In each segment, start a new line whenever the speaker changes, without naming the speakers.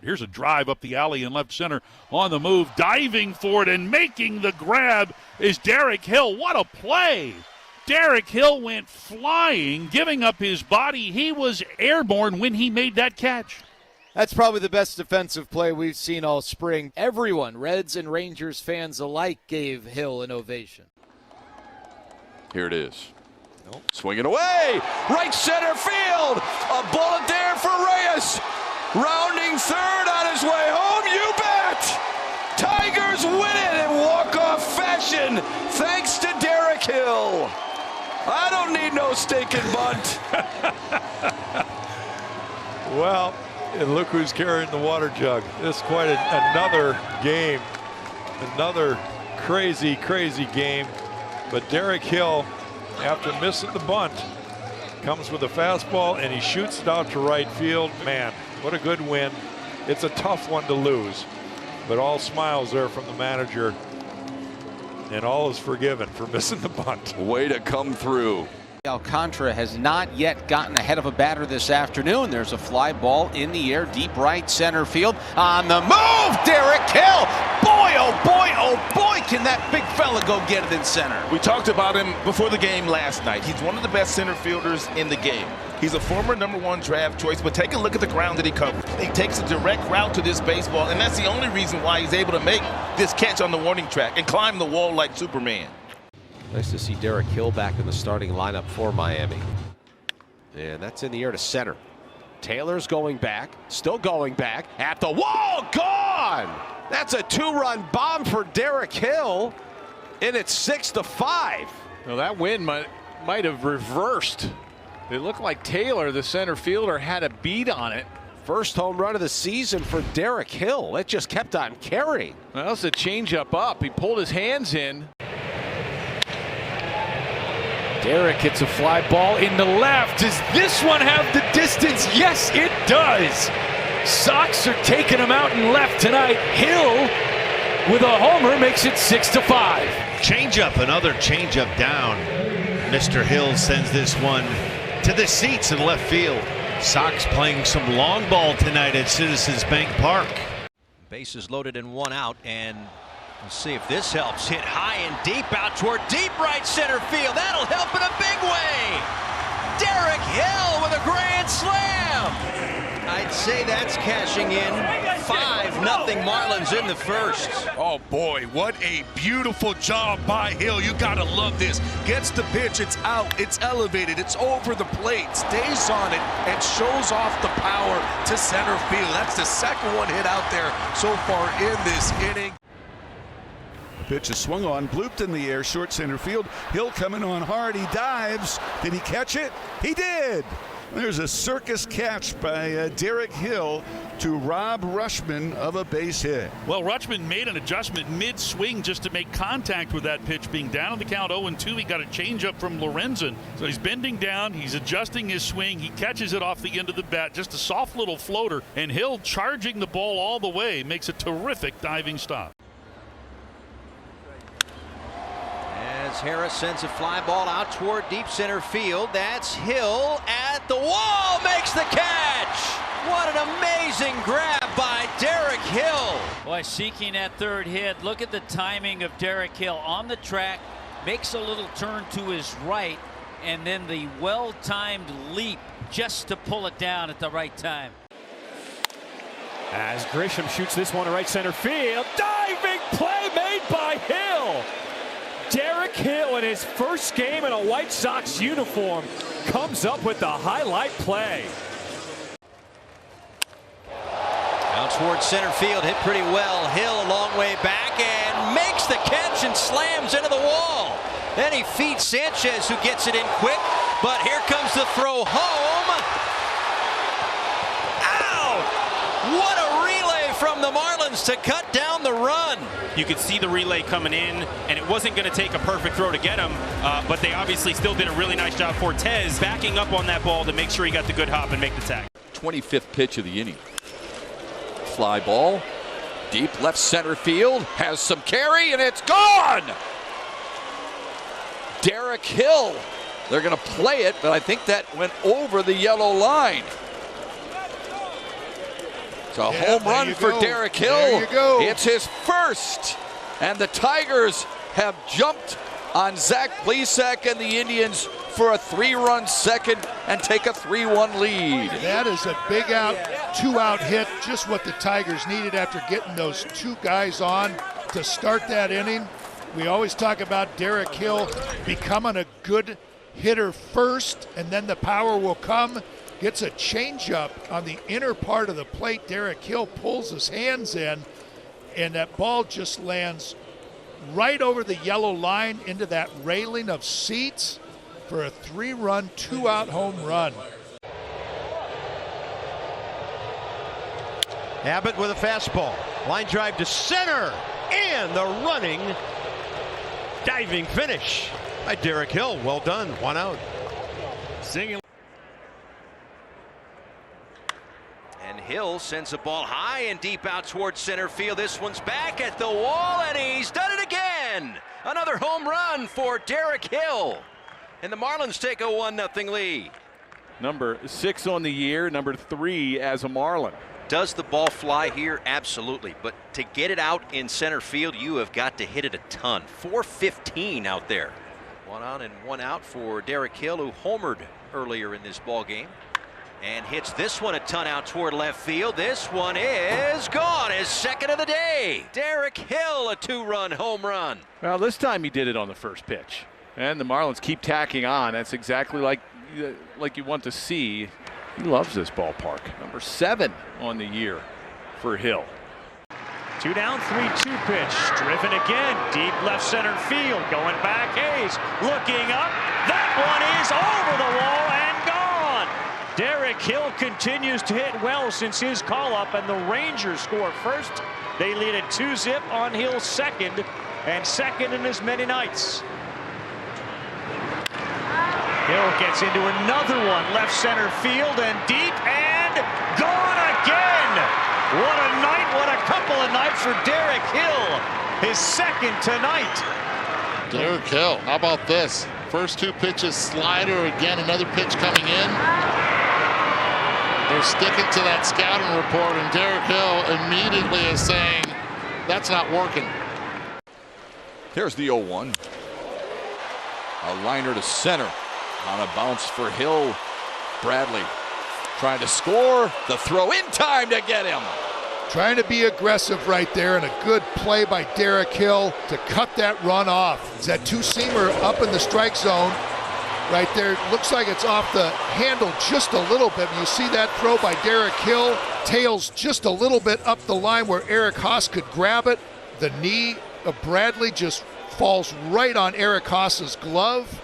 Here's a drive up the alley in left center on the move. Diving for it and making the grab is Derek Hill. What a play! Derek Hill went flying, giving up his body. He was airborne when he made that catch.
That's probably the best defensive play we've seen all spring. Everyone, Reds and Rangers fans alike, gave Hill an ovation.
Here it is. Swinging away. Right center field. A bullet there for Reyes. Rounding third on his way home. You bet. Tigers win it in walk-off fashion thanks to Derek Hill. I don't need no stinking bunt.
Well, and look who's carrying the water jug. This is quite another game. Another crazy, crazy game. But Derek Hill, after missing the bunt, comes with a fastball and he shoots it out to right field. Man, what a good win. It's a tough one to lose, but all smiles there from the manager, and all is forgiven for missing the bunt.
Way to come through.
Alcantara has not yet gotten ahead of a batter this afternoon. There's a fly ball in the air, deep right center field. On the move, Derek Hill. Boy, oh boy, can that big fella go get it in center.
We talked about him before the game last night. He's one of the best center fielders in the game. He's a former #1 draft choice, but take a look at the ground that he covers. He takes a direct route to this baseball, and that's the only reason why he's able to make this catch on the warning track and climb the wall like Superman.
Nice to see Derek Hill back in the starting lineup for Miami. And that's in the air to center. Taylor's going back, still going back, at the wall, gone! That's a two-run bomb for Derek Hill, and it's 6-5.
Well, that win might have reversed. It looked like Taylor, the center fielder, had a beat on it.
First home run of the season for Derek Hill. It just kept on carrying.
Well, it's a changeup up. He pulled his hands in. Derek hits a fly ball in the left. Does this one have the distance? Yes, it does. Sox are taking him out in left tonight. Hill with a homer makes it 6-5.
Changeup, another changeup down. Mr. Hill sends this one to the seats in left field. Sox playing some long ball tonight at Citizens Bank Park.
Bases loaded and one out, and we'll see if this helps. Hit high and deep out toward deep right center field. That'll help in a big way. Derek Hill with a grand slam. I'd say that's cashing in. 5-0 Marlins in the first.
Oh boy, what a beautiful job by Hill. You gotta love this. Gets the pitch, it's out, it's elevated, it's over the plate, stays on it, and shows off the power to center field. That's the second one hit out there so far in this inning.
Pitch is swung on, blooped in the air, short center field. Hill coming on hard, he dives. Did he catch it? He did! There's a circus catch by Derek Hill to rob Rutschman of a base hit.
Well, Rutschman made an adjustment mid-swing just to make contact with that pitch. Being down on the count 0-2, he got a changeup from Lorenzen. So he's bending down, he's adjusting his swing, he catches it off the end of the bat, just a soft little floater, and Hill charging the ball all the way makes a terrific diving stop.
As Harris sends a fly ball out toward deep center field. That's Hill at the wall, makes the catch. What an amazing grab by Derek Hill.
Boy, seeking that third hit. Look at the timing of Derek Hill on the track, makes a little turn to his right, and then the well-timed leap just to pull it down at the right time.
As Grisham shoots this one to right center field. Diving play made by Hill. Derek Hill in his first game in a White Sox uniform comes up with the highlight play.
Out towards center field, hit pretty well. Hill a long way back and makes the catch and slams into the wall. Then he feeds Sanchez, who gets it in quick, but here comes the throw home. Ow! What a relay from the Marlins to cut down the run.
You could see the relay coming in, and it wasn't going to take a perfect throw to get him, but they obviously still did a really nice job. Fortes backing up on that ball to make sure he got the good hop and make the tag.
25th pitch of the inning. Fly ball, deep left center field, has some carry, and it's gone! Derek Hill. They're going to play it, but I think that went over the yellow line. It's a home run for Derek Hill.
There you go.
It's his first. And the Tigers have jumped on Zach Plesac and the Indians for a 3-run second and take a 3-1 lead.
That is a big out, 2-out hit, just what the Tigers needed after getting those 2 guys on to start that inning. We always talk about Derek Hill becoming a good hitter first, and then the power will come. Gets a changeup on the inner part of the plate. Derek Hill pulls his hands in, and that ball just lands right over the yellow line into that railing of seats for a 3-run, 2-out home run.
Abbott with a fastball. Line drive to center. And the running, diving finish by Derek Hill. Well done. 1 out.
Singing. And Hill sends a ball high and deep out towards center field. This one's back at the wall, and he's done it again. Another home run for Derek Hill. And the Marlins take a 1-0 lead.
Number 6 on the year, number 3 as a Marlin.
Does the ball fly here? Absolutely. But to get it out in center field, you have got to hit it a ton. 415 out there. 1 on and 1 out for Derek Hill, who homered earlier in this ball game. And hits this one a ton out toward left field. This one is gone. His second of the day. Derek Hill, a 2-run home run.
Well, this time he did it on the first pitch. And the Marlins keep tacking on. That's exactly like you want to see. He loves this ballpark. Number 7 on the year for Hill.
2 down, 3-2 pitch. Driven again. Deep left center field. Going back. Hayes looking up. That one is over the wall and gone. Derek Hill continues to hit well since his call-up, and the Rangers score first. They lead at 2-zip on Hill's second, and second in as many nights. Hill gets into another one, left center field and deep and gone again. What a night, what a couple of nights for Derek Hill. His second tonight.
Derek Hill, how about this? First 2 pitches, slider, again another pitch coming in. They're sticking to that scouting report, and Derek Hill immediately is saying, that's not working.
Here's the 0-1. A liner to center. On a bounce for Hill. Bradley trying to score. The throw in time to get him.
Trying to be aggressive right there, and a good play by Derek Hill to cut that run off. It's that 2-seamer up in the strike zone right there. Looks like it's off the handle just a little bit. You see that throw by Derek Hill. Tails just a little bit up the line where Eric Haas could grab it. The knee of Bradley just falls right on Eric Haas's glove.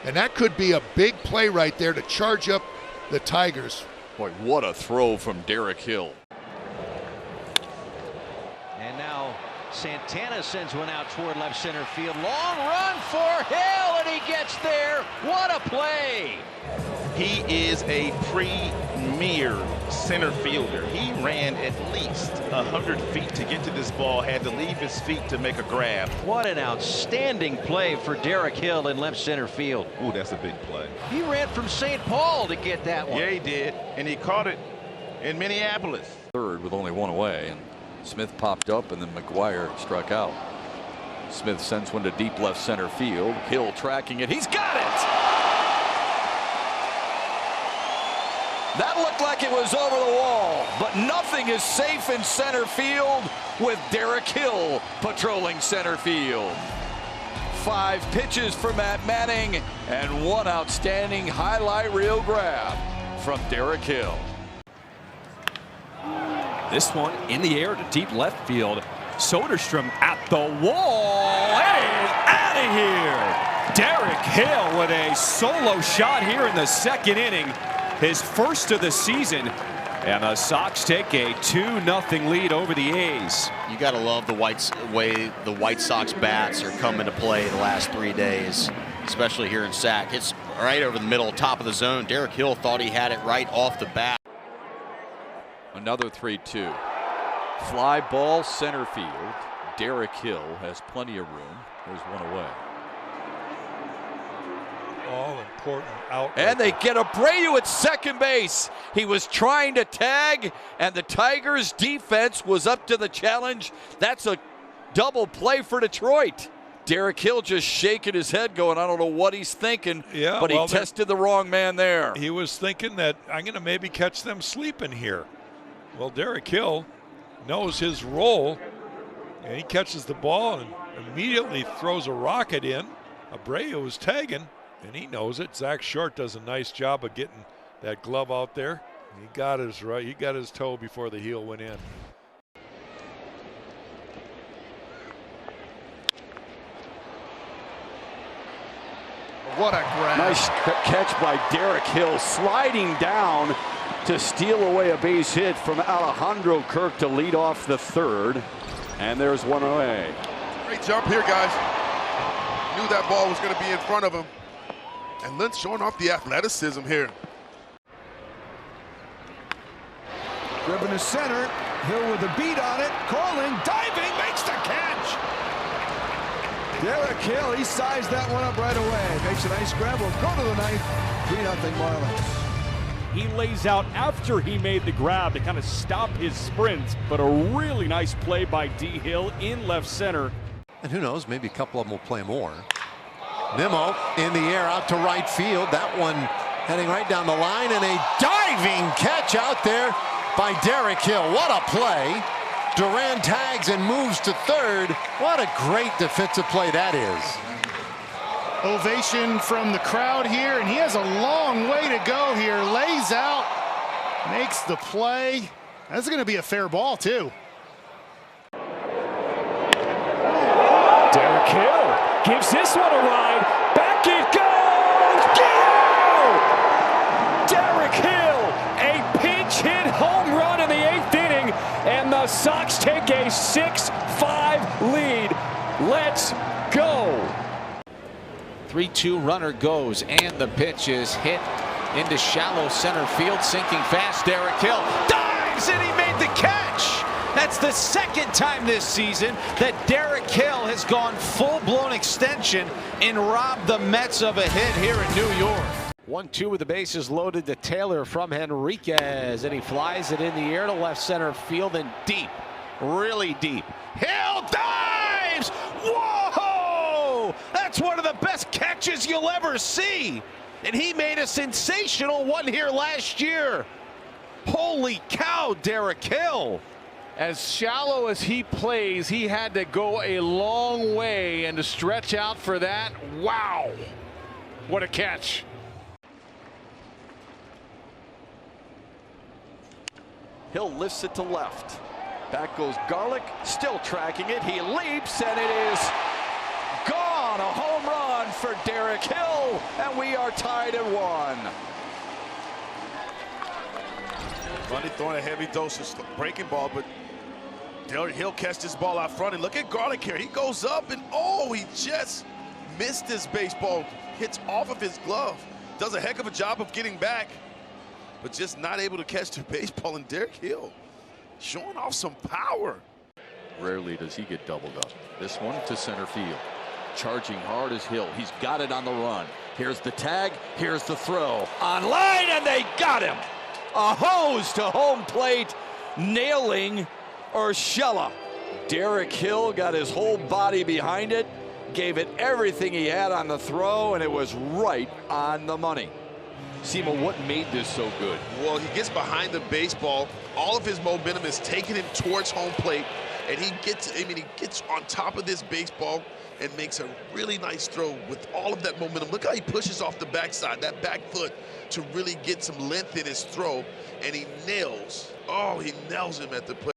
And that could be a big play right there to charge up the Tigers.
Boy, what a throw from Derek Hill.
And now Santana sends one out toward left center field. Long run for Hill, and he gets there. What a play.
He is a premier center fielder. He ran at least 100 feet to get to this ball, had to leave his feet to make a grab.
What an outstanding play for Derek Hill in left center field.
Ooh, that's a big play.
He ran from St. Paul to get that one.
Yeah, he did, and he caught it in Minneapolis.
Third with only 1 away, and Smith popped up, and then McGuire struck out. Smith sends one to deep left center field. Hill tracking it. He's got it! That looked like it was over the wall, but nothing is safe in center field with Derek Hill patrolling center field. 5 pitches for Matt Manning and 1 outstanding highlight reel grab from Derek Hill.
This one in the air to deep left field. Soderstrom at the wall. Hey, out of here. Derek Hill with a solo shot here in the second inning. His first of the season. And the Sox take a 2-0 lead over the A's.
You got to love the way the White Sox bats are coming to play the last 3 days, especially here in Sac. It's right over the middle, top of the zone. Derek Hill thought he had it right off the bat.
Another 3-2. Fly ball center field. Derek Hill has plenty of room. There's 1 away.
All important.
important out.
And they get Abreu at second base. He was trying to tag, and the Tigers' defense was up to the challenge. That's a double play for Detroit. Derek Hill just shaking his head going, I don't know what he's thinking, but he tested the wrong man there.
He was thinking that I'm going to maybe catch them sleeping here. Well, Derek Hill knows his role, and he catches the ball and immediately throws a rocket in. Abreu was tagging, and he knows it. Zach Short does a nice job of getting that glove out there. He got his toe before the heel went in.
What a grab.
Nice catch by Derek Hill, sliding down to steal away a base hit from Alejandro Kirk to lead off the third. And there's one away.
Great jump here, guys. Knew that ball was going to be in front of him. And Lynch showing off the athleticism here.
Driven to center. Hill with a beat on it. Calling, diving, makes the catch. Derek Hill, he sized that one up right away. Makes a nice grab. We'll go to the ninth. 3-0 Marlins.
He lays out after he made the grab to kind of stop his sprints, but a really nice play by D. Hill in left center.
And who knows, maybe a couple of them will play more. Nimmo in the air out to right field. That one heading right down the line, and a diving catch out there by Derek Hill. What a play. Duran tags and moves to third. What a great defensive play that is.
Ovation from the crowd here, and he has a long way to go here. Lays out, makes the play. That's going to be a fair ball, too.
Derek Hill gives this one a ride. Back it goes. Go! Derek Hill, a pinch hit home run in the 8th inning, and the Sox take a 6-5 lead. Let's go.
3-2 runner goes, and the pitch is hit into shallow center field, sinking fast. Derek Hill dives, and he made the catch. That's the second time this season that Derek Hill has gone full-blown extension and robbed the Mets of a hit here in New York. 1-2 with the bases loaded to Taylor from Henriquez, and he flies it in the air to left center field and deep, really deep. Hill dives! Whoa! That's one of the best catches you'll ever see. And he made a sensational one here last year. Holy cow, Derek Hill.
As shallow as he plays, he had to go a long way, and to stretch out for that, wow. What a catch.
Hill lifts it to left. Back goes Garlick, still tracking it. He leaps, and it is gone. A home run for Derek Hill, and we are tied at 1.
Bundy throwing a heavy dose of breaking ball, but Derek Hill catches this ball out front. And look at Garlick here. He goes up, and oh, he just missed this baseball. Hits off of his glove. Does a heck of a job of getting back, but just not able to catch the baseball. And Derek Hill showing off some power.
Rarely does he get doubled up. This one to center field. Charging hard is Hill. He's got it on the run. Here's the tag. Here's the throw. On line, and they got him. A hose to home plate, nailing Urshela. Derek Hill got his whole body behind it, gave it everything he had on the throw, and it was right on the money. Simo, what made this so good?
Well, he gets behind the baseball. All of his momentum is taking him towards home plate, and he gets on top of this baseball and makes a really nice throw with all of that momentum. Look how he pushes off the backside, that back foot, to really get some length in his throw, and he nails him at the plate.